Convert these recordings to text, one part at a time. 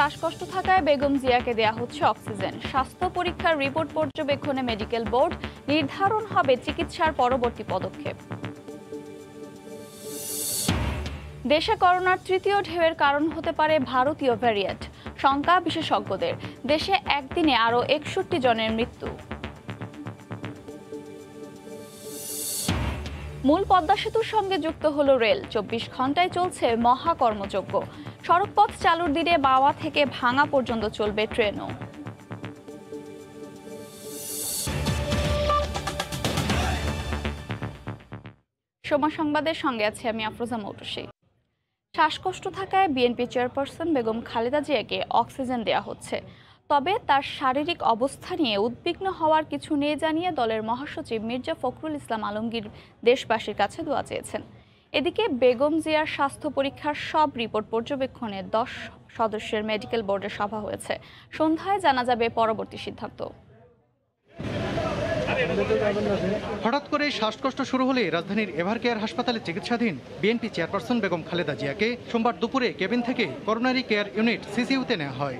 শ্বাসকষ্ট থাকায় বেগম জিয়াকে দেয়া হচ্ছে অক্সিজেন। স্বাস্থ্য পরীক্ষার রিপোর্ট পর্যবেক্ষণে মেডিকেল বোর্ড, নির্ধারণ হবে চিকিৎসার পরবর্তী পদক্ষেপ। দেশে করোনার তৃতীয় ঢেউয়ের কারণ হতে পারে ভারতীয় ভ্যারিয়েন্ট, শঙ্কা বিশেষজ্ঞদের। দেশে একদিনে আরও ৬১ জনের মৃত্যু। মূল পদ্মা সেতুর সঙ্গে যুক্ত হলো রেল, ২৪ ঘন্টায় চলছে মহাকর্মযজ্ঞ। সড়কপথ চালুর দিনে বাওয়া থেকে ভাঙা পর্যন্ত চলবে ট্রেনও। সময় সংবাদের সঙ্গে আছে আমি আফরোজা মৌটুসী। শ্বাসকষ্ট থাকায় বিএনপি চেয়ারপারসন বেগম খালেদা জিয়াকে অক্সিজেন দেয়া হচ্ছে, তবে তার শারীরিক অবস্থা নিয়ে উদ্বিগ্ন হওয়ার কিছু নেই জানিয়ে দলের মহাসচিব মির্জা ফখরুল ইসলাম আলমগীর দেশবাসীর কাছে দোয়া চেয়েছেন। এদিকে বেগম জিয়ার স্বাস্থ্য পরীক্ষার সব রিপোর্ট পর্যবেক্ষণে 10 সদস্যের মেডিকেল বোর্ডের সভা হয়েছে। সন্ধ্যায় জানা যাবে পরবর্তী সিদ্ধান্ত। হঠাৎ করে শ্বাসকষ্ট শুরু হলে রাজধানীর এভারকেয়ার হাসপাতালে চিকিৎসাধীন বিএনপি চেয়ারপারসন বেগম খালেদা জিয়াকে সোমবার দুপুরে কেবিন থেকে করোনারি কেয়ার ইউনিট সিসিইউতে নেওয়া হয়।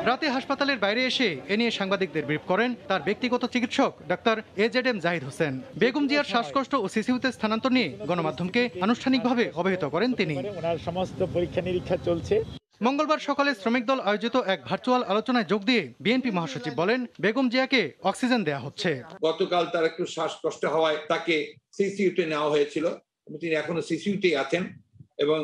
রাতে হাসপাতালের বাইরে এসে এ নিয়ে সাংবাদিকদের ব্রিফ করেন তার ব্যক্তিগত চিকিৎসক ডাক্তার AZM জাহিদ হোসেন। বেগম জিয়ার শ্বাসকষ্ট ও সিসিইউতে স্থানান্তর নিয়ে গণমাধ্যমকে আনুষ্ঠানিকভাবে অবহিত করেন তিনি। সমস্ত পরীক্ষা নিরীক্ষা চলছে। মঙ্গলবার সকালে শ্রমিক দল আয়োজিত এক ভার্চুয়াল আলোচনায় যোগ দিয়ে বিএনপি মহাসচিব বলেন, বেগম জিয়াকে অক্সিজেন দেয়া হচ্ছে। গতকাল তার একটু শ্বাসকষ্ট হওয়ায় তাকে সিসিইউতে নেওয়া হয়েছিল। তিনি এখনো সিসিইউতে আছেন এবং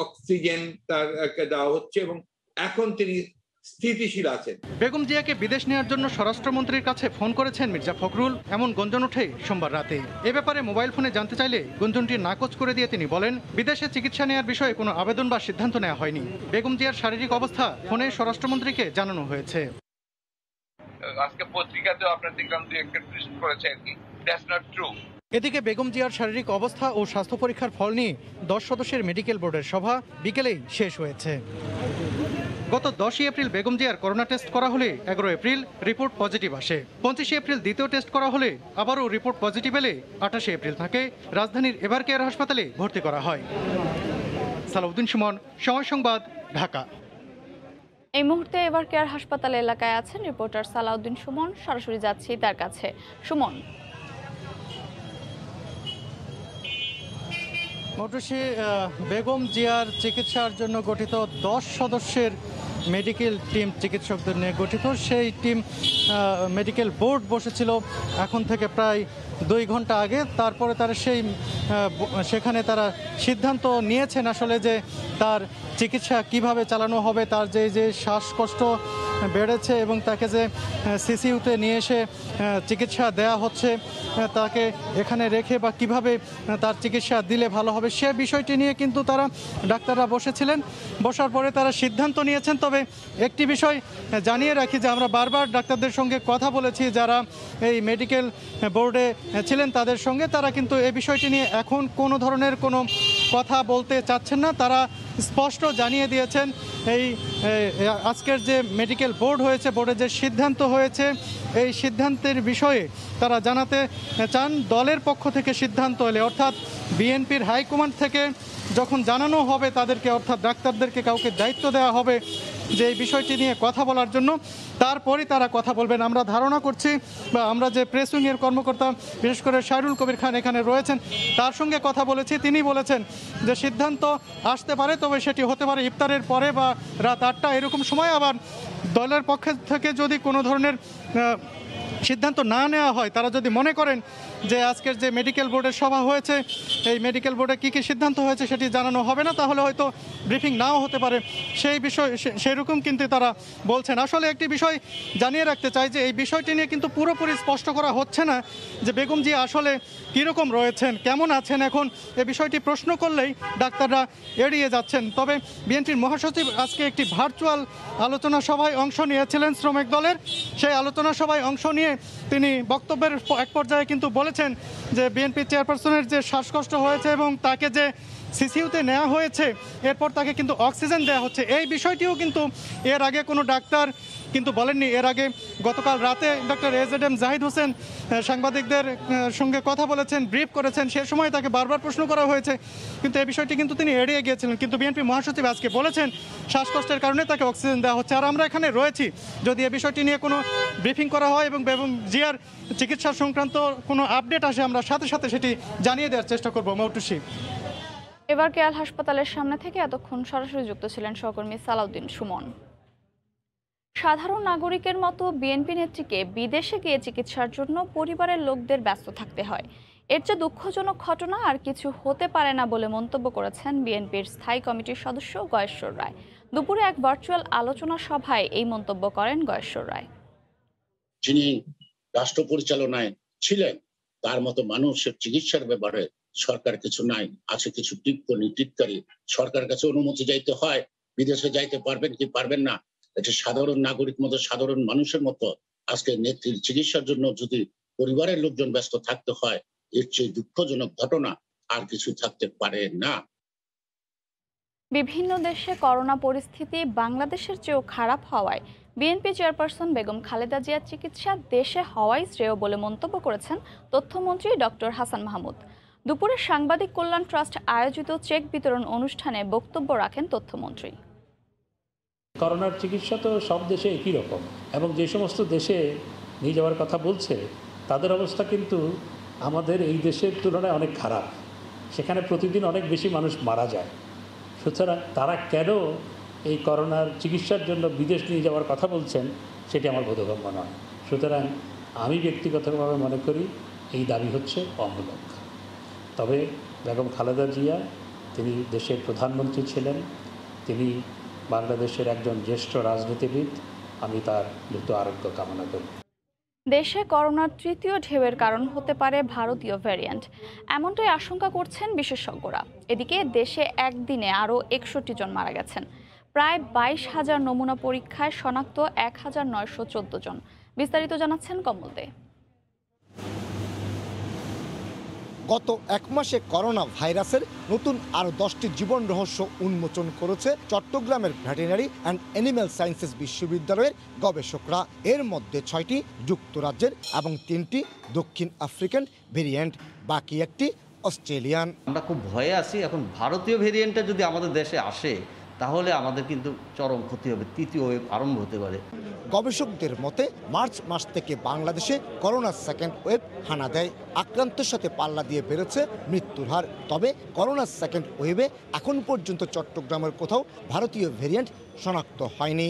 অক্সিজেন তাকে দেওয়া হচ্ছে এবং এখন তিনি স্থিতিশীল আছেন। বেগম জিয়াকে বিদেশ নেওয়ার জন্য স্বরাষ্ট্রমন্ত্রীর কাছে ফোন করেছেন মির্জা ফখরুল, এমন গুঞ্জন ওঠে সোমবার রাতে। এ ব্যাপারে মোবাইল ফোনে জানতে চাইলে গুঞ্জনটি নাকচ করে দিয়ে তিনি বলেন, বিদেশে চিকিৎসা নেওয়ার বিষয়ে কোনো আবেদন বা সিদ্ধান্ত নেওয়া হয়নি। বেগম জিয়ার শারীরিক অবস্থা ফোনে স্বরাষ্ট্রমন্ত্রীকে জানানো হয়েছে। আজকে পত্রিকাতেও আপনার দেখলাম দুই একটা টুইট করেছে আর কি, দ্যাটস নট ট্রু। এদিকে বেগম জিয়ার শারীরিক অবস্থা ও স্বাস্থ্য পরীক্ষার ফল নিয়ে 10 সদস্যের মেডিকেল বোর্ডের সভা বিকেলেই শেষ হয়েছে। গত 10 এপ্রিল বেগম জিয়ার করোনা টেস্ট করা হলে 11 এপ্রিল রিপোর্ট পজিটিভ আসে। 25 এপ্রিল দ্বিতীয় টেস্ট করা হলে আবারও রিপোর্ট পজিটিভ এলে 28 এপ্রিল তাকে রাজধানীর এভারকেয়ার হাসপাতালে ভর্তি করা হয়। সালাউদ্দিন সুমন, সময় সংবাদ, ঢাকা। এই মুহূর্তে এভারকেয়ার হাসপাতাল এলাকায় আছেন রিপোর্টার সালাউদ্দিন সুমন। সরাসরি যাচ্ছি তার কাছে। সুমন, মৌটুসী, বেগম জিয়ার চিকিৎসার জন্য গঠিত 10 সদস্যের মেডিকেল টিম, চিকিৎসকদের নিয়ে গঠিত সেই টিম মেডিকেল বোর্ড বসেছিল এখন থেকে প্রায় 2 ঘন্টা আগে। তারপরে তারা সেখানে তারা সিদ্ধান্ত নিয়েছেন আসলে যে তার চিকিৎসা কিভাবে চালানো হবে। তার যে শ্বাসকষ্ট বেড়েছে এবং তাকে যে সিসিইউতে নিয়ে এসে চিকিৎসা দেয়া হচ্ছে, তাকে এখানে রেখে বা কিভাবে তার চিকিৎসা দিলে ভালো হবে সে বিষয়টি নিয়ে কিন্তু তারা ডাক্তাররা বসেছিলেন। বসার পরে তারা সিদ্ধান্ত নিয়েছেন। তবে একটি বিষয় জানিয়ে রাখি যে আমরা বারবার ডাক্তারদের সঙ্গে কথা বলেছি, যারা এই মেডিকেল বোর্ডে ছিলেন তাদের সঙ্গে, তারা কিন্তু এই বিষয়টি নিয়ে এখন কোনো ধরনের কোনো কথা বলতে চাচ্ছেন না। তারা স্পষ্ট জানিয়ে দিয়েছেন এই আজকের যে মেডিকেল বোর্ড হয়েছে, বোর্ডের যে সিদ্ধান্ত হয়েছে, এই সিদ্ধান্তের বিষয়ে তারা জানাতে চান দলের পক্ষ থেকে সিদ্ধান্ত এলে, অর্থাৎ বিএনপির হাইকমান্ড থেকে যখন জানানো হবে তাদেরকে, অর্থাৎ ডাক্তারদেরকে কাউকে দায়িত্ব দেওয়া হবে যে এই বিষয়টি নিয়ে কথা বলার জন্য, তারপরই তারা কথা বলবেন। আমরা ধারণা করছি বা আমরা যে প্রেস উইংয়ের কর্মকর্তা বিশেষ করে শাহরুল কবির খান এখানে রয়েছেন, তার সঙ্গে কথা বলেছি। তিনি বলেছেন যে সিদ্ধান্ত আসতে পারে, তবে সেটি হতে পারে ইফতারের পরে বা রাত 8টা এরকম সময়। আবার দলের পক্ষ থেকে যদি কোনো ধরনের সিদ্ধান্ত না নেওয়া হয়, তারা যদি মনে করেন যে আজকের যে মেডিকেল বোর্ডের সভা হয়েছে, এই মেডিকেল বোর্ডে কী কী সিদ্ধান্ত হয়েছে সেটি জানানো হবে না, তাহলে হয়তো ব্রিফিং নাও হতে পারে। সেই বিষয় সেরকম কিন্তু তারা বলছেন। আসলে একটি বিষয় জানিয়ে রাখতে চাই যে এই বিষয়টি নিয়ে কিন্তু পুরোপুরি স্পষ্ট করা হচ্ছে না যে বেগম জিয়া আসলে কীরকম রয়েছেন, কেমন আছেন। এখন এই বিষয়টি প্রশ্ন করলেই ডাক্তাররা এড়িয়ে যাচ্ছেন। তবে বিএনপির মহাসচিব আজকে একটি ভার্চুয়াল আলোচনা সভায় অংশ নিয়েছিলেন শ্রমিক দলের। সেই আলোচনা সভায় অংশ নিয়ে তিনি বক্তব্যের এক পর্যায়ে কিন্তু বলেছেন যে বিএনপি চেয়ারপারসনের যে শ্বাসকষ্ট হয়েছে এবং তাকে যে সিসিইউতে নেওয়া হয়েছে, এরপর তাকে কিন্তু অক্সিজেন দেওয়া হচ্ছে। এই বিষয়টিও কিন্তু এর আগে কোনো ডাক্তার কিন্তু বলেননি। এর আগে গতকাল রাতে ডক্টর এজেডএম জাহিদ হোসেন সাংবাদিকদের সঙ্গে কথা বলেছেন, ব্রিফ করেছেন, সে সময় তাকে বারবার প্রশ্ন করা হয়েছে, কিন্তু এই বিষয়টি কিন্তু তিনি এড়িয়ে গিয়েছিলেন। কিন্তু বিএনপি মহাসচিব আজকে বলেছেন শ্বাসকষ্টের কারণে তাকে অক্সিজেন দেওয়া হচ্ছে। আর আমরা এখানে রয়েছি, যদি এই বিষয়টি নিয়ে কোনো ব্রিফিং করা হয় এবং বেগম জিয়ার চিকিৎসা সংক্রান্ত কোনো আপডেট আসে আমরা সাথে সাথে সেটি জানিয়ে দেওয়ার চেষ্টা করব। মৌটুসী। এবার কেয়াল হাসপাতালের সামনে থেকে এতক্ষণ সরাসরি যুক্ত ছিলেন সহকর্মী সালাউদ্দিন সুমন। সাধারণ নাগরিকের মতো বিএনপি নেত্রীকে বিদেশে গিয়ে চিকিৎসার জন্য পরিবারের লোকদের ব্যস্ত থাকতে হয়। এর চেয়ে দুঃখজনক ঘটনা আর কিছু হতে পারে না বলে মন্তব্য করেছেন বিএনপির স্থায়ী কমিটির সদস্য গয়েশ্বর রায়। দুপুরে এক ভার্চুয়াল আলোচনা সভায় এই মন্তব্য করেন গয়েশ্বর রায়। যিনি রাষ্ট্র পরিচালনায় ছিলেন তার মতো মানুষের চিকিৎসার ব্যাপারে সরকার কিছু নাই, আছে কিছু টিটকারি। সরকারের কাছে অনুমতি যাইতে হয়, বিদেশে যাইতে পারবেন কি পারবেন না, এটা সাধারণ নাগরিক মতো সাধারণ মানুষের মতো আজকে নেত্রীর চিকিৎসার জন্য যদি পরিবারের লোকজন ব্যস্ত থাকতে হয়, এর চেয়ে দুঃখজনক ঘটনা আর কিছু থাকতে পারে না। বিভিন্ন দেশে করোনা পরিস্থিতি বাংলাদেশের চেয়েও খারাপ হওয়ায় বিএনপি চেয়ারপারসন বেগম খালেদা জিয়ার চিকিৎসা দেশে হওয়াই শ্রেয় বলে মন্তব্য করেছেন তথ্যমন্ত্রী ডক্টর হাসান মাহমুদ। দুপুরে সাংবাদিক কল্যাণ ট্রাস্ট আয়োজিত চেক বিতরণ অনুষ্ঠানে বক্তব্য রাখেন তথ্যমন্ত্রী। করোনার চিকিৎসা তো সব দেশে একই রকম, এবং যে সমস্ত দেশে নিয়ে যাওয়ার কথা বলছে তাদের অবস্থা কিন্তু আমাদের এই দেশের তুলনায় অনেক খারাপ। সেখানে প্রতিদিন অনেক বেশি মানুষ মারা যায়। সুতরাং তারা কেন এই করোনার চিকিৎসার জন্য বিদেশ নিয়ে যাওয়ার কথা বলছেন সেটি আমার বোধগম্য নয়। সুতরাং আমি ব্যক্তিগতভাবে মনে করি এই দাবি হচ্ছে অমূলক। তবে বেগম খালেদা জিয়া তিনি দেশের প্রধানমন্ত্রী ছিলেন, তিনি বাংলাদেশের একজন জ্যেষ্ঠ রাজনীতিবিদ। আমি তার দ্রুত আরোগ্য কামনা করি। দেশে করোনার তৃতীয় ঢেউয়ের কারণ হতে পারে ভারতীয় ভ্যারিয়েন্ট, এমনটাই আশঙ্কা করছেন বিশেষজ্ঞরা। এদিকে দেশে একদিনে আরও 61 জন মারা গেছেন। প্রায় 22,000 নমুনা পরীক্ষায় শনাক্ত 1914 জন। বিস্তারিত জানাচ্ছেন কমল দে। গত এক মাসে করোনা ভাইরাসের নতুন আরও 10টি জীবন রহস্য উন্মোচন করেছে চট্টগ্রামের ভেটেরিনারি অ্যান্ড অ্যানিম্যাল সায়েন্সেস বিশ্ববিদ্যালয়ের গবেষকরা। এর মধ্যে 6টি যুক্তরাজ্যের এবং 3টি দক্ষিণ আফ্রিকান ভেরিয়েন্ট, বাকি একটি অস্ট্রেলিয়ান। আমরা খুব ভয়ে আছি। এখন ভারতীয় ভেরিয়েন্টটা যদি আমাদের দেশে আসে তাহলে আমাদের কিন্তু চরম ক্ষতি হবে, তৃতীয় ওয়েভ আরম্ভ হতে পারে। গবেষকদের মতে মার্চ মাস থেকে বাংলাদেশে করোনার সেকেন্ড ওয়েভ হানা দেয়। আক্রান্তের সাথে পাল্লা দিয়ে বেড়েছে মৃত্যুর হার। তবে করোনার সেকেন্ড ওয়েভে এখন পর্যন্ত চট্টগ্রামের কোথাও ভারতীয় ভেরিয়েন্ট শনাক্ত হয়নি।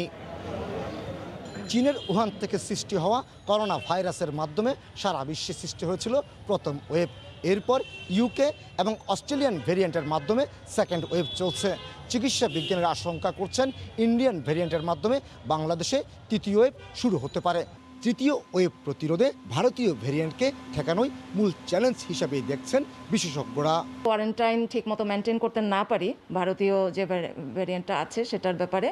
চীনের উহান থেকে সৃষ্টি হওয়া করোনা ভাইরাসের মাধ্যমে সারা বিশ্বে সৃষ্টি হয়েছিল প্রথম ওয়েভ। এরপর ইউকে এবং অস্ট্রেলিয়ান ভেরিয়েন্টের মাধ্যমে সেকেন্ড ওয়েভ চলছে। চিকিৎসা বিজ্ঞানীরা আশঙ্কা করছেন ইন্ডিয়ান ভেরিয়েন্টের মাধ্যমে বাংলাদেশে তৃতীয় ওয়েভ শুরু হতে পারে। তৃতীয় ওয়েভ প্রতিরোধে ভারতীয় ভেরিয়েন্টকে ঠেকানোই মূল চ্যালেঞ্জ হিসেবেই দেখছেন বিশেষজ্ঞরা। কোয়ারেন্টাইন ঠিকমতো মেনটেন করতে না পারি ভারতীয় যে ভেরিয়েন্টটা আছে সেটার ব্যাপারে,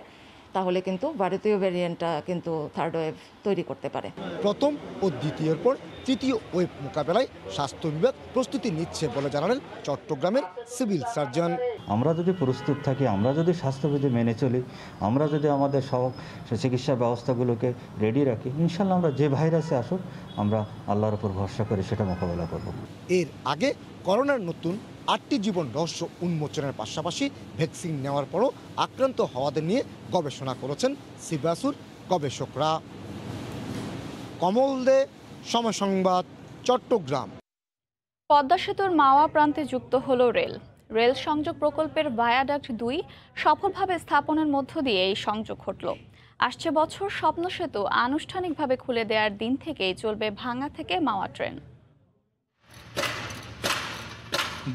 তাহলে কিন্তু ভারতীয় ভেরিয়েন্টটা কিন্তু থার্ড ওয়েভ তৈরি করতে পারে। প্রথম ও দ্বিতীয়ের পর তৃতীয় ওয়েভ মোকাবেলায় স্বাস্থ্য বিভাগ প্রস্তুতি নিচ্ছে বলে জানালেন চট্টগ্রামের সিভিল সার্জন। আমরা যদি প্রস্তুত থাকি, আমরা যদি স্বাস্থ্যবিধি মেনে চলি, আমরা যদি আমাদের সব চিকিৎসা ব্যবস্থাগুলোকে রেডি রাখি, ইনশাল্লাহ আমরা যে ভাইরাসে আসুক আমরা আল্লাহর উপর ভরসা করে সেটা মোকাবেলা করব। এর আগে করোনার নতুন 8টি জীবন রহস্য উন্মোচনের পাশাপাশি ভ্যাকসিন নেওয়ার পরও আক্রান্ত হওয়াদের নিয়ে গবেষণা করেছেন সিবাসুর গবেষকরা। কমল দে, সময় সংবাদ, চট্টগ্রাম। পদ্মা সেতুর মাওয়া প্রান্তে যুক্ত হল রেল সংযোগ প্রকল্পের ভায়াডাক্ট 2 সফলভাবে স্থাপনের মধ্য দিয়ে এই সংযোগ ঘটল। আসছে বছর স্বপ্ন সেতু আনুষ্ঠানিকভাবে খুলে দেওয়ার দিন থেকেই চলবে ভাঙ্গা থেকে মাওয়া ট্রেন।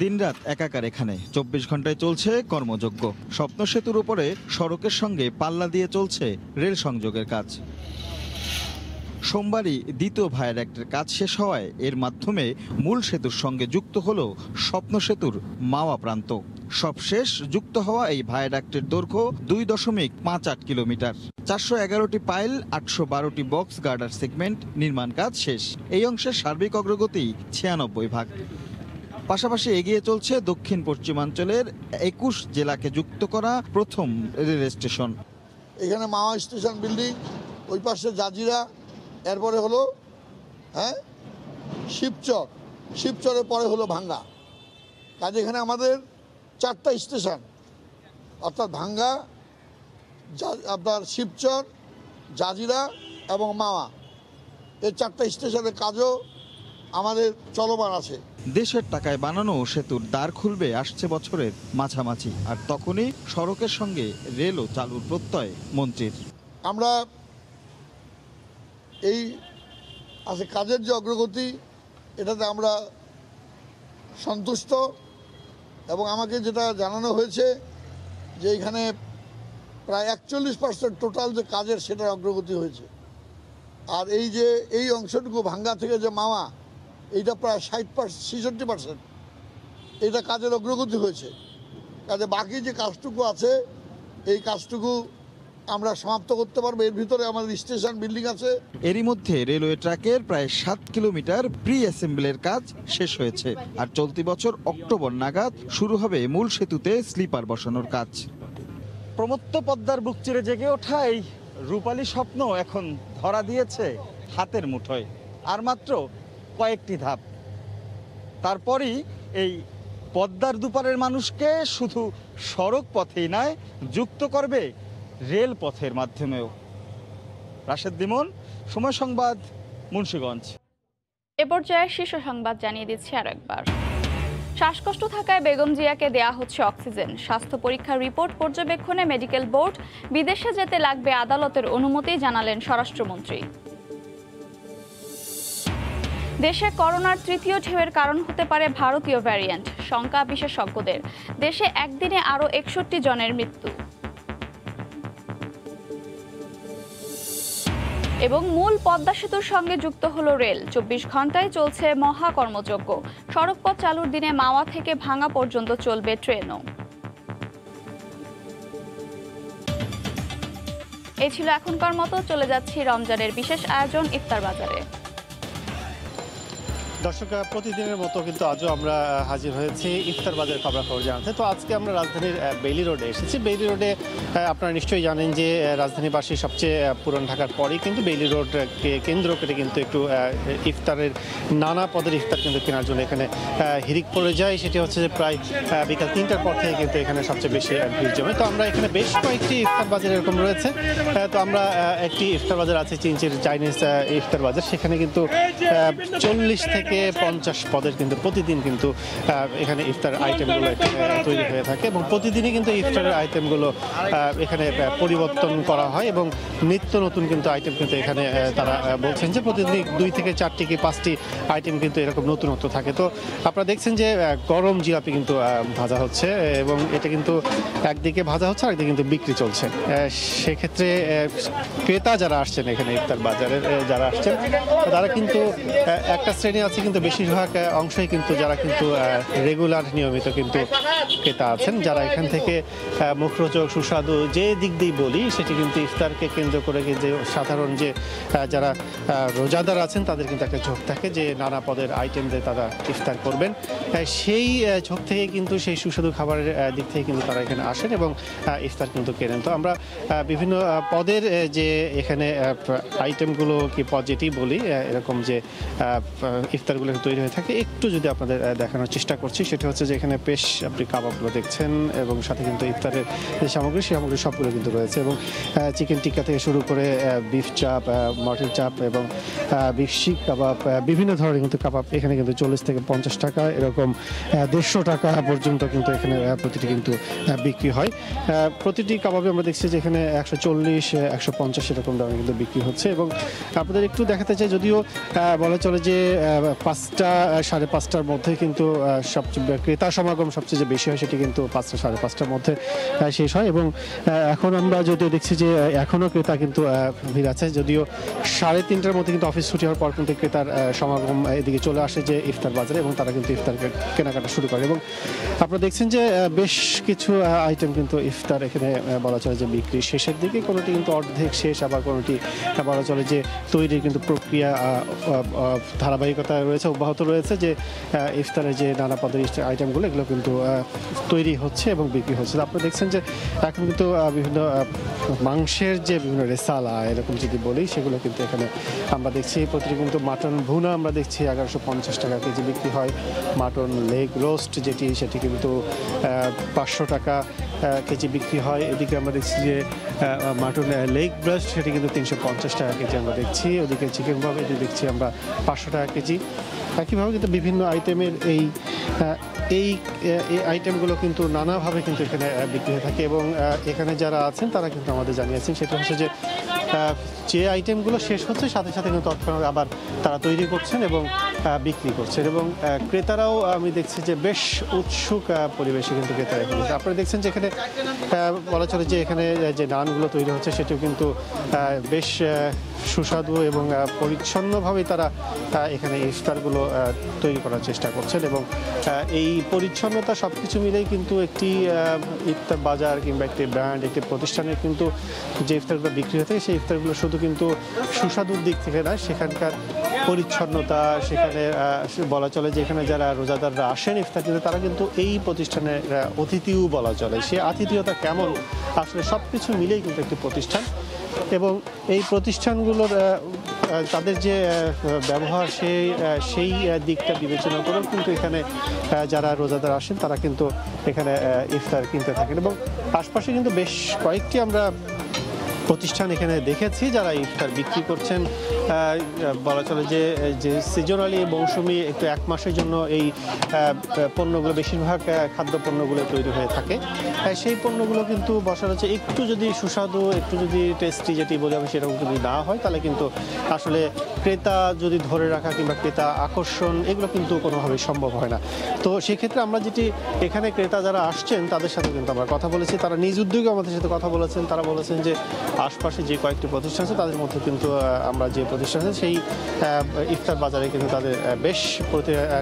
দিনরাত একাকার এখানে 24 ঘন্টায় চলছে কর্মযজ্ঞ। স্বপ্ন সেতুর উপরে সড়কের সঙ্গে পাল্লা দিয়ে চলছে রেল সংযোগের কাজ। সোমবারই দ্বিতীয় ভায়াডাক্টের কাজ শেষ হওয়ায় এর মাধ্যমে মূল সেতুর সঙ্গে যুক্ত হলো স্বপ্ন সেতুর মাওয়া প্রান্ত। সবশেষ যুক্ত হওয়া এই ভায়াডাক্টের দৈর্ঘ্য 2.58 কিলোমিটার। 411টি পাইল, 812টি বক্স গার্ডার সেগমেন্ট নির্মাণ কাজ শেষ। এই অংশের সার্বিক অগ্রগতি 96 ভাগ। পাশাপাশি এগিয়ে চলছে দক্ষিণ পশ্চিমাঞ্চলের 21 জেলাকে যুক্ত করা প্রথম রেল স্টেশন। এখানে মাওয়া স্টেশন বিল্ডিং ওই পাশে জাজিরা, এরপরে হলো শিবচর, শিবচরের পরে হলো ভাঙ্গা। কাজে এখানে আমাদের 4টা স্টেশন, অর্থাৎ ভাঙ্গা, আপনার শিবচর, জাজিরা এবং মাওয়া, এই 4টা স্টেশনের কাজও আমাদের চলমান আছে। দেশের টাকায় বানানো সেতুর দ্বার খুলবে আসছে বছরের মাঝামাঝি, আর তখনই সড়কের সঙ্গে রেলও চালুর প্রত্যয় মন্ত্রীর। আমরা এই কাজের যে অগ্রগতি, এটাতে আমরা সন্তুষ্ট, এবং আমাকে যেটা জানানো হয়েছে যে এখানে প্রায় 41% টোটাল যে কাজের সেটার অগ্রগতি হয়েছে। আর এই অংশটুকু ভাঙ্গা থেকে যে মাওয়া, এইটা প্রায় 66% এইটা কাজের অগ্রগতি হয়েছে। কাজে বাকি যে কাজটুকু আছে এই কাজটুকু আমরা সমাপ্ত করতে পারবো। এর ভিতরে আমাদের স্টেশন বিল্ডিং আছে। এরই মধ্যে রেলওয়ে ট্র্যাকের প্রায় 7 কিলোমিটার প্রি অ্যাসেম্বলের কাজ শেষ হয়েছে, আর চলতি বছর অক্টোবর নাগাদ শুরু হবে মূল সেতুতে স্লিপার বসানোর কাজ। প্রমত্ত পদ্মার বুক চিরে জেগে ওঠা এই রূপালী স্বপ্ন এখন ধরা দিয়েছে হাতের মুঠোয়, আর মাত্র কয়েকটি ধাপ। তারপরই এই পদ্মার দুপারের মানুষকে শুধু সড়ক পথেই নয়, যুক্ত করবে রেল পথের মাধ্যমেও। রাশেদ দিমন, সময় সংবাদ, মুন্সিগঞ্জ। এ পর্যায়ে শীর্ষ সংবাদ জানিয়ে দিচ্ছি আর একবার। শ্বাসকষ্ট থাকায় বেগম জিয়াকে দেয়া হচ্ছে অক্সিজেন। স্বাস্থ্য পরীক্ষার রিপোর্ট পর্যবেক্ষণে মেডিকেল বোর্ড। বিদেশে যেতে লাগবে আদালতের অনুমতি, জানালেন স্বরাষ্ট্রমন্ত্রী। দেশে করোনার তৃতীয় ঢেউয়ের কারণ হতে পারে ভারতীয় ভ্যারিয়েন্ট, শঙ্কা বিশেষজ্ঞদের। দেশে একদিনে আরও 61 জনের মৃত্যু। এবং মূল পদ্মা সেতুর সঙ্গে যুক্ত হলো রেল। 24 ঘন্টায় চলছে মহাকর্মযজ্ঞ। সড়কপথ চালুর দিনে মাওয়া থেকে ভাঙ্গা পর্যন্ত চলবে ট্রেনও। এই ছিল এখনকার মতো। চলে যাচ্ছি রমজানের বিশেষ আয়োজন ইফতার বাজারে। দর্শক, প্রতিদিনের মতো কিন্তু আজও আমরা হাজির হয়েছি ইফতার বাজারের খবরাখবর জানাতে। তো আজকে আমরা রাজধানীর বেইলি রোডে এসেছি। বেইলি রোডে আপনারা নিশ্চয়ই জানেন যে রাজধানীবাসী সবচেয়ে পুরান ঢাকার পরেই কিন্তু বেইলি রোডকে কেন্দ্র করে কিন্তু একটু ইফতারের নানা পদের ইফতার কিন্তু কেনার জন্য এখানে হিরিক পড়ে যায়। সেটি হচ্ছে যে প্রায় বিকাল 3টার পর থেকে কিন্তু এখানে সবচেয়ে বেশি ভিড় জমে। তো আমরা এখানে বেশ কয়েকটি ইফতার বাজার এরকম রয়েছে। তো আমরা একটি ইফতার বাজার আছে চিনচির চাইনিজ ইফতার বাজার, সেখানে কিন্তু 40 থেকে 50 পদের কিন্তু প্রতিদিন কিন্তু এখানে ইফতার আইটেমগুলো তৈরি হয়ে থাকে, এবং প্রতিদিনই কিন্তু ইফতারের আইটেমগুলো এখানে পরিবর্তন করা হয়, এবং নিত্য নতুন কিন্তু আইটেম কিন্তু এখানে তারা বলছেন যে প্রতিদিন 2 থেকে 4টি কি 5টি আইটেম কিন্তু এরকম নতুনত্ব থাকে। তো আপনারা দেখছেন যে গরম জিলাপি কিন্তু ভাজা হচ্ছে, এবং এটা কিন্তু একদিকে ভাজা হচ্ছে আরেকদিকে কিন্তু বিক্রি চলছে। সেক্ষেত্রে ক্রেতা যারা আসছেন এখানে ইফতার বাজারে যারা আসছেন তারা কিন্তু একটা শ্রেণী আছে, কিন্তু বেশিরভাগ অংশই কিন্তু যারা কিন্তু রেগুলার নিয়মিত কিন্তু ক্রেতা আছেন, যারা এখান থেকে মুখরোচক সুস্বাদু যে দিক দিয়ে বলি সেটি কিন্তু ইফতারকে কেন্দ্র করে যে সাধারণ যে যারা রোজাদার আছেন তাদের কিন্তু একটা ঝোঁক থাকে যে নানা পদের আইটেম দিয়ে তারা ইফতার করবেন। সেই ঝোঁক থেকে কিন্তু সেই সুস্বাদু খাবারের দিক থেকে কিন্তু তারা এখানে আসেন এবং ইফতার কিন্তু কেনেন। তো আমরা বিভিন্ন পদের যে এখানে আইটেমগুলো কি পদ যেটি বলি এরকম যে ইফতারগুলো তৈরি হয়ে থাকে, একটু যদি আপনাদের দেখানোর চেষ্টা করছি। সেটা হচ্ছে যে এখানে পেশ আপনি কাবাবগুলো দেখছেন, এবং সাথে কিন্তু ইফতারের যে সামগ্রী সেই সামগ্রী সবগুলো কিন্তু রয়েছে, এবং চিকেন টিক্কা থেকে শুরু করে বিফ চাপ, মটন চাপ এবং বিফ শিক কাবাব, বিভিন্ন ধরনের কিন্তু কাবাব এখানে কিন্তু 40 থেকে 50 টাকা, এরকম 150 টাকা পর্যন্ত কিন্তু এখানে প্রতিটি কিন্তু বিক্রি হয়। প্রতিটি কাবাবে আমরা দেখছি যে এখানে 140, 150 এরকম দামে কিন্তু বিক্রি হচ্ছে। এবং আপনাদের একটু দেখাতে চাই, যদিও বলা চলে যে 5টা 5:30টার মধ্যে কিন্তু সবচেয়ে ক্রেতা সমাগম সবচেয়ে যে বেশি হয় সেটি কিন্তু 5টা 5:30টার মধ্যে শেষ হয়, এবং এখন আমরা যদিও দেখছি যে এখনও ক্রেতা কিন্তু ভিড় আছে, যদিও 3:30টার মধ্যে কিন্তু অফিস ছুটি হওয়ার পর কিন্তু ক্রেতার সমাগম এদিকে চলে আসে যে ইফতার বাজারে, এবং তারা কিন্তু ইফতার কেনাকাটা শুরু করে। এবং আপনারা দেখছেন যে বেশ কিছু আইটেম কিন্তু ইফতার এখানে বলা চলে যে বিক্রি শেষের দিকে, কোনোটি কিন্তু অর্ধেক শেষ, আবার কোনোটি বলা চলে যে তৈরির কিন্তু প্রক্রিয়া ধারাবাহিকতা রয়েছে, অব্যাহত রয়েছে, যে ইফতারের যে নানা পদের আইটেমগুলো এগুলো কিন্তু তৈরি হচ্ছে এবং বিক্রি হচ্ছে। আপনারা দেখছেন যে এখন কিন্তু বিভিন্ন মাংসের যে বিভিন্ন রেসালা এরকম যদি বলি সেগুলো কিন্তু এখানে আমরা দেখছি। প্রতিটি কিন্তু মাটন ভুনা আমরা দেখছি 1150 টাকা কেজি বিক্রি হয়। মাটন লেগ রোস্ট সেটি কিন্তু 500 টাকা কেজি বিক্রি হয়। এদিকে আমরা দেখছি যে মাটন লেগ ব্রেস্ট সেটি কিন্তু 350 টাকা কেজি আমরা দেখছি। ওদিকে চিকেন কাবাব এটি দেখছি আমরা 500 টাকা কেজি। একইভাবে কিন্তু বিভিন্ন আইটেমের এই আইটেমগুলো কিন্তু নানাভাবে কিন্তু এখানে বিক্রি হয়ে থাকে এবং এখানে যারা আছেন তারা কিন্তু আমাদের জানিয়েছেন সেটা হচ্ছে যে আইটেমগুলো শেষ হচ্ছে সাথে সাথে কিন্তু তৎক্ষণাৎ আবার তারা তৈরি করছেন এবং বিক্রি করছেন এবং ক্রেতারাও আমি দেখছি যে বেশ উৎসুক পরিবেশে কিন্তু ক্রেতারা এখানে। আপনারা দেখছেন যে এখানে বলা চলে যে এখানে যে নানগুলো তৈরি হচ্ছে সেটিও কিন্তু বেশ সুস্বাদু এবং পরিচ্ছন্নভাবে তারা এখানে ইফতারগুলো তৈরি করার চেষ্টা করছেন এবং এই পরিচ্ছন্নতা সব কিছু মিলেই কিন্তু একটি ইফতার বাজার কিংবা একটি ব্র্যান্ড একটি প্রতিষ্ঠানের কিন্তু যে ইফতারগুলো বিক্রি হয়ে থাকে সেই ইফতারগুলো শুধু কিন্তু সুস্বাদুর দিক থেকে নয়, সেখানকার পরিচ্ছন্নতা, সেখানে বলা চলে যে এখানে যারা রোজাদাররা আসেন ইফতার দিতে তারা কিন্তু এই প্রতিষ্ঠানের অতিথিও বলা চলে। সে আতিথেয়তা কেমন আসলে সব কিছু মিলেই কিন্তু একটি প্রতিষ্ঠান এবং এই প্রতিষ্ঠানগুলোর তাদের যে ব্যবহার সেই দিকটা বিবেচনা করেও কিন্তু এখানে যারা রোজাদার আসেন তারা কিন্তু এখানে ইফতার কিনতে থাকেন এবং আশপাশে কিন্তু বেশ কয়েকটি আমরা প্রতিষ্ঠান এখানে দেখেছি যারা ইফতার বিক্রি করছেন। বলা চলে যে সিজনালি মৌসুমি একটু 1 মাসের জন্য এই পণ্যগুলো বেশিরভাগ খাদ্য পণ্যগুলো তৈরি হয়ে থাকে। সেই পণ্যগুলো কিন্তু বসা হচ্ছে একটু যদি সুস্বাদু একটু যদি টেস্টি যেটি বলে আমি সেরকম যদি না হয় তাহলে কিন্তু আসলে ক্রেতা যদি ধরে রাখা কিংবা ক্রেতা আকর্ষণ এগুলো কিন্তু কোনোভাবেই সম্ভব হয় না। তো সেক্ষেত্রে আমরা যেটি এখানে ক্রেতা যারা আসছেন তাদের সাথে কিন্তু আমরা কথা বলেছি, তারা নিজ উদ্যোগে আমাদের সাথে কথা বলেছেন। তারা বলেছেন যে আশপাশে যে কয়েকটি প্রতিষ্ঠান আছে তাদের মধ্যে কিন্তু আমরা যে প্রতিষ্ঠান আছে সেই ইফতার বাজারে কিন্তু তাদের বেশ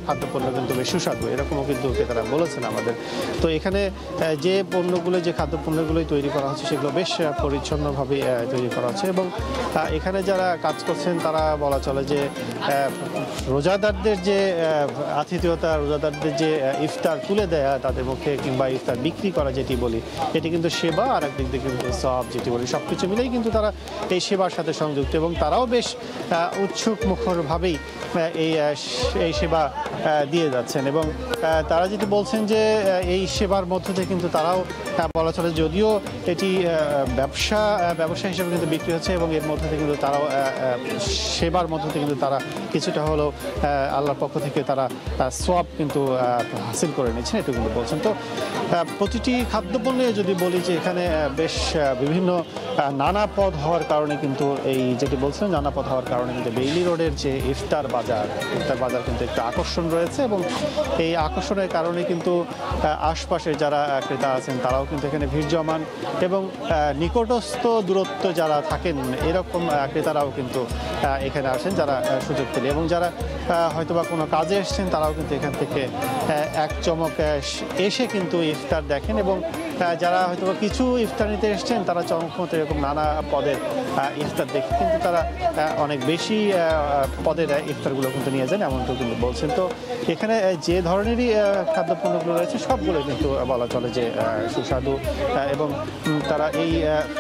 খাদ্যপণ্য কিন্তু বেশ সুস্বাদু এরকমও কিন্তু তারা বলেছেন আমাদের। তো এখানে যে পণ্যগুলো যে খাদ্যপণ্যগুলোই তৈরি করা হচ্ছে সেগুলো বেশ পরিচ্ছন্নভাবে তৈরি করা হচ্ছে এবং এখানে যারা কাজ করছেন তারা বলা চলে যে রোজাদারদের যে আতিথেয়তা, রোজাদারদের যে ইফতার তুলে দেয়া তাদের মুখে কিংবা ইফতার বিক্রি করা যেটি বলি এটি কিন্তু সেবা, আর একদিক থেকে কিন্তু সওয়াব যেটি বলি সব কিছু মিলেই কিন্তু তারা এই সেবার সাথে সংযুক্ত এবং তারাও বেশ উৎসুক মুখরভাবেই এই সেবা দিয়ে যাচ্ছেন এবং তারা যেটি বলছেন যে এই সেবার মধ্যে থেকে কিন্তু তারাও বলা চলে যদিও এটি ব্যবসা হিসেবে কিন্তু বিক্রি হচ্ছে এবং এর মধ্যে থেকে কিন্তু তারাও সেবার মধ্যে থেকে কিন্তু তারা কিছুটা হলেও আল্লাহর পক্ষ থেকে তারা সওয়াব কিন্তু হাসিল করে নিচ্ছেন এটা কিন্তু বলছেন। তো প্রতিটি খাদ্যপণ্যে যদি বলি যে এখানে বেশ বিভিন্ন নানা পদ হওয়ার কারণে কিন্তু এই যেটি বলছিলেন নানা পদ হওয়ার কারণে কিন্তু বেইলি রোডের যে ইফতার বাজার কিন্তু একটু আকর্ষণ রয়েছে এবং এই আকর্ষণের কারণে কিন্তু আশপাশের যারা ক্রেতা আছেন তারাও কিন্তু এখানে ভিড় জমান এবং নিকটস্থ দূরত্ব যারা থাকেন এরকম ক্রেতারাও কিন্তু এখানে আসেন যারা সুযোগ পেলে এবং যারা হয়তোবা কোনো কাজে এসছেন তারাও কিন্তু এখান থেকে এক চমক এসে কিন্তু ইফতার দেখেন এবং যারা হয়তোবা কিছু ইফতার নিতে এসছেন তারা চমক মতো এরকম নানা পদের ইফতার দেখে কিন্তু তারা অনেক বেশি পদের ইফতারগুলো কিন্তু নিয়ে যান এমনটাও কিন্তু বলছেন। তো এখানে যে ধরনেরই খাদ্যপণ্যগুলো রয়েছে সবগুলো কিন্তু বলা চলে যে সুস্বাদু এবং তারা এই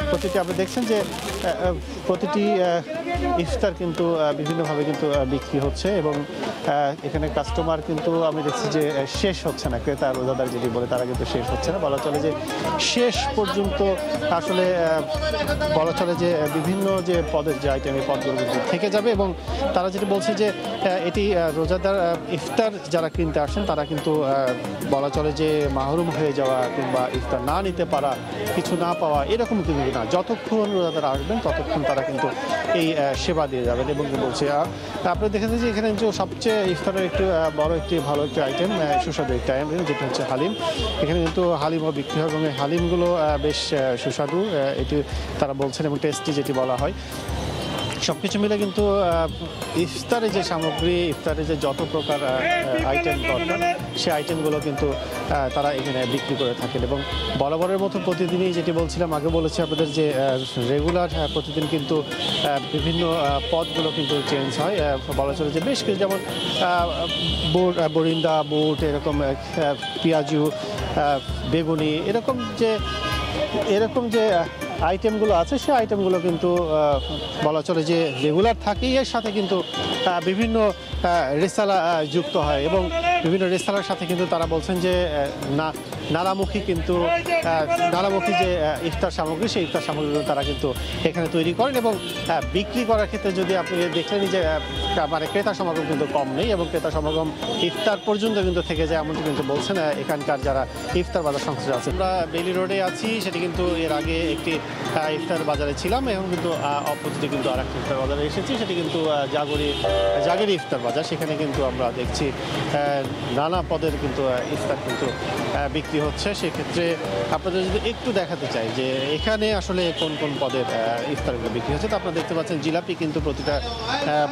প্রতিটি আপনি দেখছেন যে প্রতিটি ইফতার কিন্তু বিভিন্নভাবে কিন্তু বিক্রি হচ্ছে এবং এখানে কাস্টমার কিন্তু আমি দেখছি যে শেষ হচ্ছে না, ক্রেতা রোজাদার যেটি বলে তারা কিন্তু শেষ হচ্ছে না, বলা চলে যে শেষ পর্যন্ত আসলে বলা চলে যে বিভিন্ন যে পদের যে আইটেম এই পদগুলো কিন্তু থেকে যাবে এবং তারা যেটি বলছে যে এটি রোজাদার ইফতার যারা কিনতে আসেন তারা কিন্তু বলা চলে যে মাহরুম হয়ে যাওয়া কিংবা ইফতার না নিতে পারা, কিছু না পাওয়া এরকম কিন্তু না, যতক্ষণ রোজাদার আসবেন ততক্ষণ তারা কিন্তু এই সেবা দিয়ে যাবেন এবং বলছে আপনারা দেখেছেন যে এখানে যে সবচেয়ে ইফতারের একটু বড় একটি ভালো একটি আইটেম সুস্বাদু একটি আইটেম যেটা হচ্ছে হালিম। এখানে কিন্তু হালিমও বিক্রি হয় এবং এই হালিমগুলো বেশ সুস্বাদু এটি তারা বলছেন এবং টেস্টি যেটি বলা হয় সব কিছু মিলে কিন্তু ইফতারে যে সামগ্রী, ইফতারে যে যত প্রকার আইটেম দরকার সেই আইটেমগুলো কিন্তু তারা এখানে বিক্রি করে থাকেন। এবং বরাবরের মতো প্রতিদিনই যেটি বলছিলাম, আগে বলেছি আপনাদের যে রেগুলার প্রতিদিন কিন্তু বিভিন্ন পদগুলো কিন্তু চেঞ্জ হয়। বলা চলে যে বেশ কিছু, যেমন বরিন্দা, বুট, এরকম পেঁয়াজু, বেগুনি, এরকম যে আইটেমগুলো আছে সেই আইটেমগুলো কিন্তু বলা চলে যে রেগুলার থাকেই। এর সাথে কিন্তু বিভিন্ন রেসালা যুক্ত হয় এবং বিভিন্ন রেসালার সাথে কিন্তু তারা বলছেন যে নানামুখী যে ইফতার সামগ্রী, সেই ইফতার সামগ্রীগুলো তারা কিন্তু এখানে তৈরি করেন। এবং বিক্রি করার ক্ষেত্রে যদি আপনি দেখলেন যে মানে ক্রেতা সমাগম কিন্তু কম নেই এবং ক্রেতা সমাগম ইফতার পর্যন্ত কিন্তু থেকে যায়, এমনটি কিন্তু বলছেন এখানকার যারা ইফতার বাজার সংশ্লিষ্ট আছে। আমরা বেইলি রোডে আছি, সেটি কিন্তু এর আগে একটি ইফতার বাজারে ছিলাম, এখন কিন্তু অপোজিটে কিন্তু আর একটা ইফতার বাজারে এসেছি, সেটি কিন্তু জাগেরি ইফতার বাজার। সেখানে কিন্তু আমরা দেখছি নানা পদের কিন্তু ইফতার কিন্তু বিক্রি হচ্ছে। সেক্ষেত্রে আপনাদের যদি একটু দেখাতে চাই যে এখানে আসলে কোন কোন পদের ইফতারগুলো বিক্রি হচ্ছে, তো আপনারা দেখতে পাচ্ছেন জিলাপি কিন্তু প্রতিটা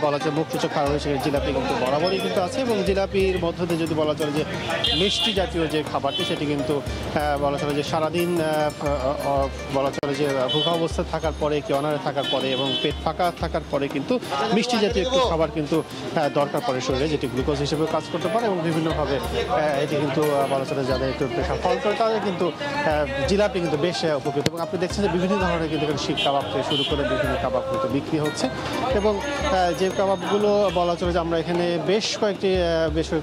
বলা যায় মুখ সূচক খাবার হিসেবে জিলাপি কিন্তু বরাবরই কিন্তু আছে। এবং জিলাপির মধ্য দিয়ে যদি বলা চলে যে মিষ্টি জাতীয় যে খাবারটি, সেটি কিন্তু বলা চলে যে সারাদিন বলা চলে যে ভুখা অবস্থায় থাকার পরে, কি অনারে থাকার পরে এবং পেট ফাঁকা থাকার পরে কিন্তু মিষ্টি জাতীয় একটু খাবার কিন্তু দরকার পড়ে শরীরে, যেটি গ্লুকোজ হিসেবে কাজ করতে পারে। এবং বিভিন্নভাবে এটি কিন্তু বলা চলে যাদের একটু প্রেশার ফল করে তাদের কিন্তু জিলাপি কিন্তু বেশ উপকৃত। এবং আপনি দেখছেন যে বিভিন্ন ধরনের কিন্তু শিক কাবাব থেকে শুরু করে বিভিন্ন কাবাব কিন্তু বিক্রি হচ্ছে। এবং যে কাবাবগুলো বলা চলে যে আমরা এখানে বেশ কয়েকটি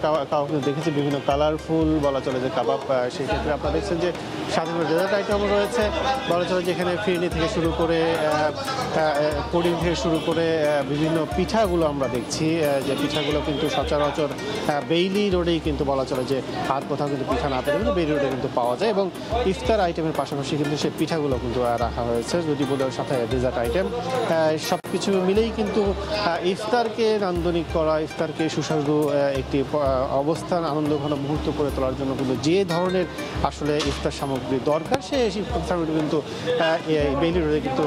কাবাব কিন্তু দেখেছি, বিভিন্ন কালারফুল বলা চলে যে কাবাব। সেই ক্ষেত্রে আপনারা দেখছেন যে সাথে ডেজার্ট আইটেমও রয়েছে, বলা চলে যে এখানে ফিরনি থেকে শুরু করে পুডিং থেকে শুরু করে বিভিন্ন পিঠাগুলো আমরা দেখছি, যে পিঠাগুলো কিন্তু সচরাচর বেইলি রোডেই কিন্তু বলা চলে যে আর কোথাও কিন্তু পিঠা না পেলে কিন্তু বেইলি রোডে কিন্তু পাওয়া যায়। এবং ইফতার আইটেমের পাশাপাশি কিন্তু সেই পিঠাগুলো কিন্তু রাখা হয়েছে, যদি বলে সাথে ডেজার্ট আইটেম, সব কিছু মিলেই কিন্তু ইফতারকে নান্দনিক করা, ইফতারকে সুস্বাদু একটি অবস্থান, আনন্দঘন মুহূর্ত করে তোলার জন্য কিন্তু যে ধরনের আসলে ইফতার সামগ্রী দরকার, সেই ইফতার সামগ্রী কিন্তু বেইলি রোডে কিন্তু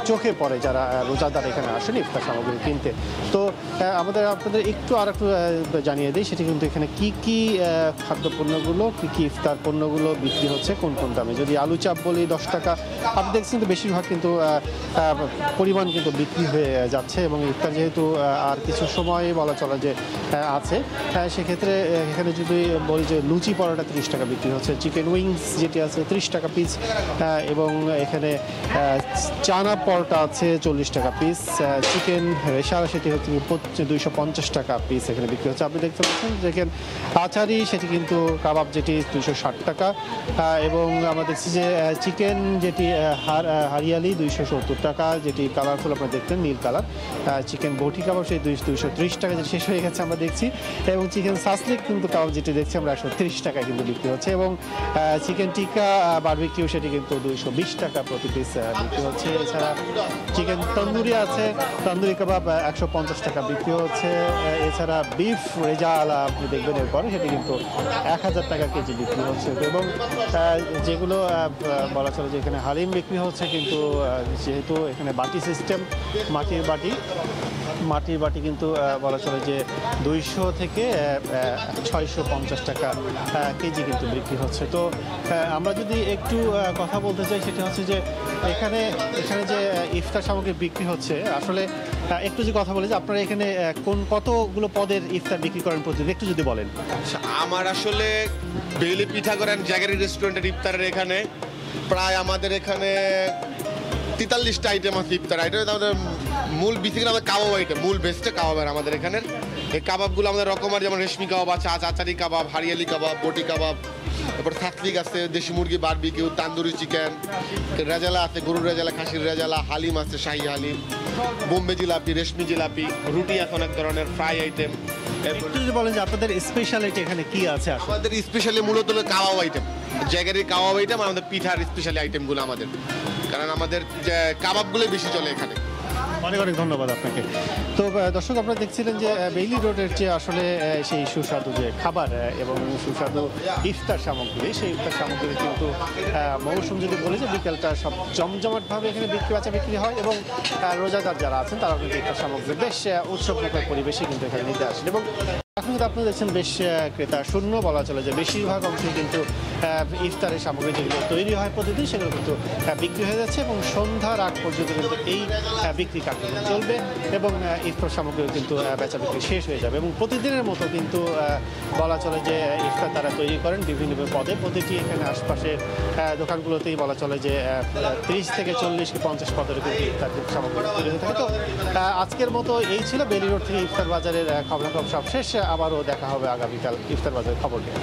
চোখে পড়ে যারা রোজাদার এখানে আসেন ইফতার সামগ্রী কিনতে। তো আপনাদের একটু আর একটু জানিয়ে দিই, সেটি কিন্তু এখানে কি কি খাদ্যপণ্যগুলো, কি ইফতার পণ্যগুলো বিক্রি হচ্ছে কোন কোন দামে। যদি আলু চাপ বলি 10 টাকা, আপনি দেখছেন কিন্তু বেশিরভাগ কিন্তু পরিমাণ কিন্তু বিক্রি হয়ে যাচ্ছে। এবং ইফতার যেহেতু আর কিছু সময় বলা চলে যে আছে, সেক্ষেত্রে এখানে যদি বলি যে লুচি পরোটা 30 টাকা বিক্রি হচ্ছে, চিকেন উইংস যেটি আছে 30 টাকা পিস, এবং এখানে চানা পরোটা আছে 40 টাকা পিস, চিকেন রেশালা সেটি হচ্ছে 250 টাকা পিস এখানে বিক্রি হচ্ছে। আপনি দেখতে পাচ্ছেন যেখানে আচারি সেটি কিন্তু কাবাব যেটি 260 টাকা, এবং আমরা দেখছি যে চিকেন যেটি হারিয়ালি 270 টাকা, যেটি কালারফুল আপনারা দেখতেন নীল কালার, চিকেন বটি কাবাব সেই 230 টাকা যেটি শেষ হয়ে গেছে আমরা দেখছি, এবং চিকেন সাসলিক কিন্তু কাবাব যেটি দেখছি আমরা 130 টাকায় কিন্তু বিক্রি হচ্ছে, এবং চিকেন টিক্কা বারবিকিউ সেটি কিন্তু 220 টাকা প্রতি পিস বিক্রি হচ্ছে। এছাড়া চিকেন তন্দুরি আছে, তন্দুরি কাবাব 150 টাকা বিক্রি হচ্ছে। এছাড়া বিফ রেজালা আপনি দেখবেন এরপরে সেটি কিন্তু 1000 টাকা কেজি বিক্রি হচ্ছে। এবং যেগুলো বলা চলে যে এখানে হালিম বিক্রি হচ্ছে, কিন্তু যেহেতু এখানে বাটি সিস্টেম, মাটির বাটি কিন্তু বলা চলে যে 200 থেকে 650 টাকা কেজি কিন্তু বিক্রি হচ্ছে। তো আমরা যদি একটু কথা বলতে চাই, সেটা হচ্ছে যে এখানে যে ইফতার সামগ্রী বিক্রি হচ্ছে, আসলে একটু যে কথা বলি যে আপনারা এখানে কতগুলো পদের ইফতার বিক্রি করেন প্রতিদিন, একটু যদি বলেন। আমার আসলে বেইলি পিঠা করেন জাগেরি রেস্টুরেন্টের ইফতারের এখানে প্রায় আমাদের এখানে 43টা আইটেম আছে ইফতার আইটেম। আমাদের মূল বিক্রি আমাদের কাবাব আইটেম, মূল বেস্টে কাবাবের আমাদের এখানের। এই কাবাবগুলো আমাদের রকমারি, যেমন রেশমি কাবাব আছে, আচারি কাবাব, হারিয়ালি কাবাব, বটি কাবাব, তারপর সাসলিক আছে, দেশি মুরগি বারবিকিউ, তান্দুরি চিকেন, রেজালা আছে, গরুর রেজালা, খাসির রেজালা, হালিম আছে, শাহী হালিম, বোম্বে জিলাপি, রেশমি জিলাপি, রুটি এখন এক ধরনের ফ্রাই আইটেম। একটু যদি বলেন যে আপনাদের স্পেশালিটি এখানে কি আছে? আমাদের স্পেশালি মূলত কাবাব আইটেম, জায়গার কাবাব আইটেম, আমাদের পিঠার স্পেশালি আইটেমগুলো আমাদের, কারণ আমাদের কাবাবগুলো বেশি চলে এখানে। অনেক অনেক ধন্যবাদ আপনাকে। তো দর্শক, আপনারা দেখছিলেন যে বেইলি রোডের যে আসলে সেই সুস্বাদু যে খাবার এবং সুস্বাদু ইফতার সামগ্রী, সেই ইফতার সামগ্রী কিন্তু মৌসুম যদি বলে যে বিকেলটা সব জমজমাটভাবে এখানে বেচা বিক্রি হয় এবং রোজাদার যারা আছেন তারাও কিন্তু ইফতার সামগ্রী বেশ উৎসবমুখর পরিবেশে কিন্তু এখানে নিতে আসেন। এবং এখন কিন্তু আপনারা দেখছেন বেশ ক্রেতা শূন্য বলা চলে, যে বেশিরভাগ অংশে কিন্তু ইফতারের সামগ্রী যেগুলো তৈরি হয় প্রতিদিন সেগুলো কিন্তু বিক্রি হয়ে যাচ্ছে এবং সন্ধ্যার আগ পর্যন্ত কিন্তু এই বিক্রি কার্যক্রম চলবে এবং ইফতার সামগ্রী কিন্তু বেচা বিক্রি শেষ হয়ে যাবে। এবং প্রতিদিনের মতো কিন্তু বলা চলে যে ইফতার তারা তৈরি করেন বিভিন্ন পদে, প্রতিটি এখানে আশপাশের দোকানগুলোতেই বলা চলে যে 30 থেকে 40 কি 50 পদের কিন্তু ইফতার সামগ্রী তৈরি হয়ে থাকে। তো আজকের মতো এই ছিল বেইলি রোড থেকে ইফতার বাজারের খবরাখবর সব শেষ। আবারও দেখা হবে আগামীকাল ইফতার বাজারের খবর নিয়ে।